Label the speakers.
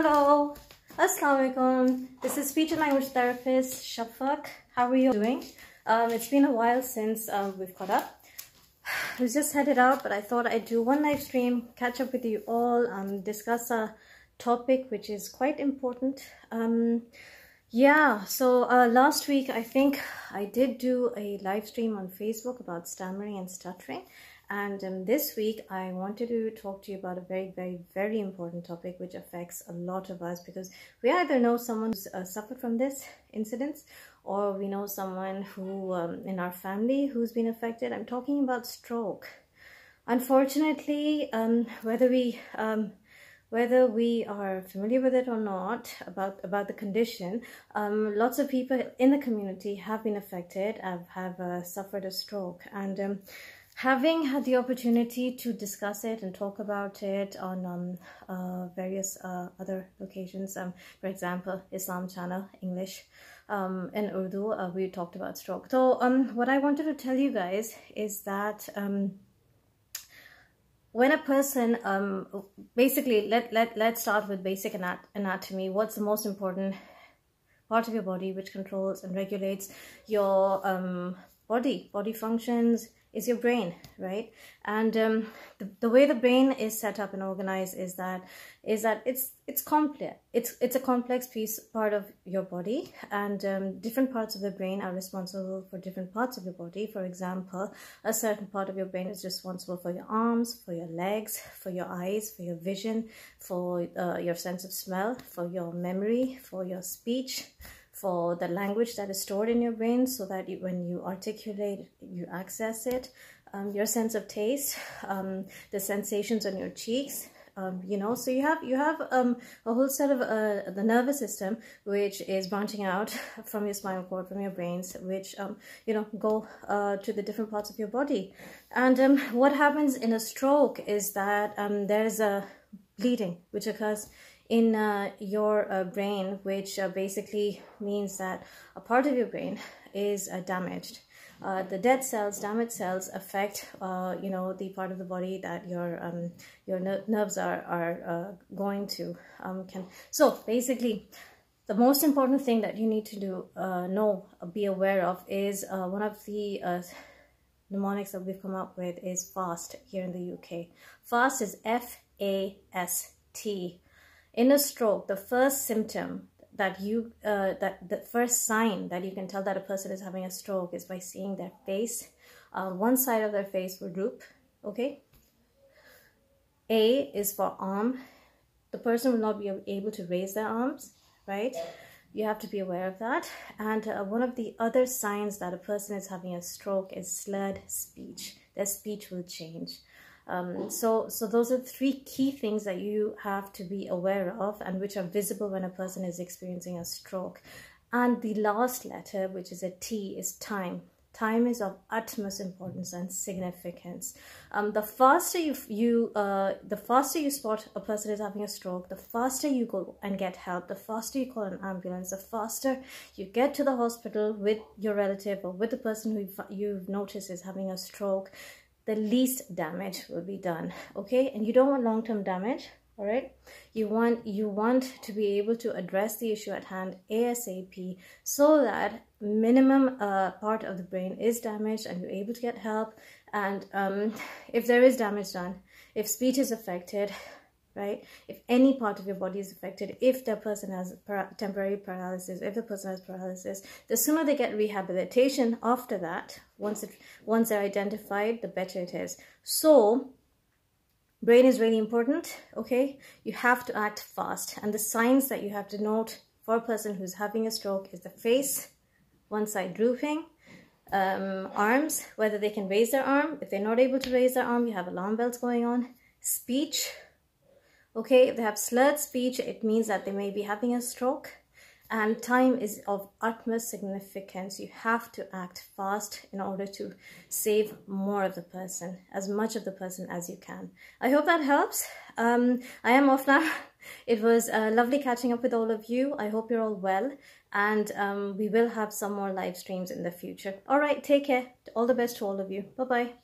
Speaker 1: Hello, Assalamu alaikum. This is speech and language therapist Shafaq. How are you doing? It's been a while since we've caught up. I was just headed out, but I thought I'd do one live stream, catch up with you all, discuss a topic which is quite important. So last week I think I did do a live stream on Facebook about stammering and stuttering. And this week I wanted to talk to you about a very, very, very important topic which affects a lot of us, because we either know someone who's suffered from this incident, or we know someone who in our family who's been affected. I'm talking about stroke. Unfortunately, whether we are familiar with it or not, about the condition, lots of people in the community have been affected, have suffered a stroke. And having had the opportunity to discuss it and talk about it on various other locations, for example, Islam channel, English, in Urdu, we talked about stroke. So what I wanted to tell you guys is that when a person, basically, let's start with basic anatomy. What's the most important part of your body which controls and regulates your body functions? Is your brain, right? And the way the brain is set up and organized is that it's complex. It's a complex part of your body, and different parts of the brain are responsible for different parts of your body. For example, a certain part of your brain is responsible for your arms, for your legs, for your eyes, for your vision, for your sense of smell, for your memory, for your speech, for the language that is stored in your brain, so that when you articulate, you access it, your sense of taste, the sensations on your cheeks, so you have a whole set of the nervous system which is branching out from your spinal cord, from your brains, which go to the different parts of your body. And what happens in a stroke is that there's a bleeding which occurs in your brain, which basically means that a part of your brain is damaged. The damaged cells affect the part of the body that your nerves are going to. So basically, the most important thing that you need to be aware of is one of the mnemonics that we've come up with is FAST here in the UK. FAST is F-A-S-T. In a stroke, the first symptom that the first sign that you can tell that a person is having a stroke is by seeing their face. One side of their face will droop, okay? A is for arm. The person will not be able to raise their arms, right? You have to be aware of that. And one of the other signs that a person is having a stroke is slurred speech. Their speech will change. So those are three key things that you have to be aware of, and which are visible when a person is experiencing a stroke. And the last letter, which is a T, is time. Time is of utmost importance and significance. The faster you spot a person is having a stroke, the faster you go and get help, the faster you call an ambulance, the faster you get to the hospital with your relative or with the person who you've noticed is having a stroke, the least damage will be done, okay? And you don't want long-term damage, all right? You want to be able to address the issue at hand ASAP, so that minimum part of the brain is damaged and you're able to get help. And if there is damage done, if speech is affected, right? If any part of your body is affected, if the person has temporary paralysis, if the person has paralysis, the sooner they get rehabilitation after that, once they're identified, the better it is. So brain is really important, okay? You have to act fast. And the signs that you have to note for a person who's having a stroke is the face, one side drooping, arms, whether they can raise their arm. If they're not able to raise their arm, you have alarm bells going on. Speech. Okay, if they have slurred speech, it means that they may be having a stroke. And time is of utmost significance. You have to act fast in order to save more of the person, as much of the person as you can. I hope that helps. I am off now. It was lovely catching up with all of you. I hope you're all well. And we will have some more live streams in the future. All right, take care. All the best to all of you. Bye-bye.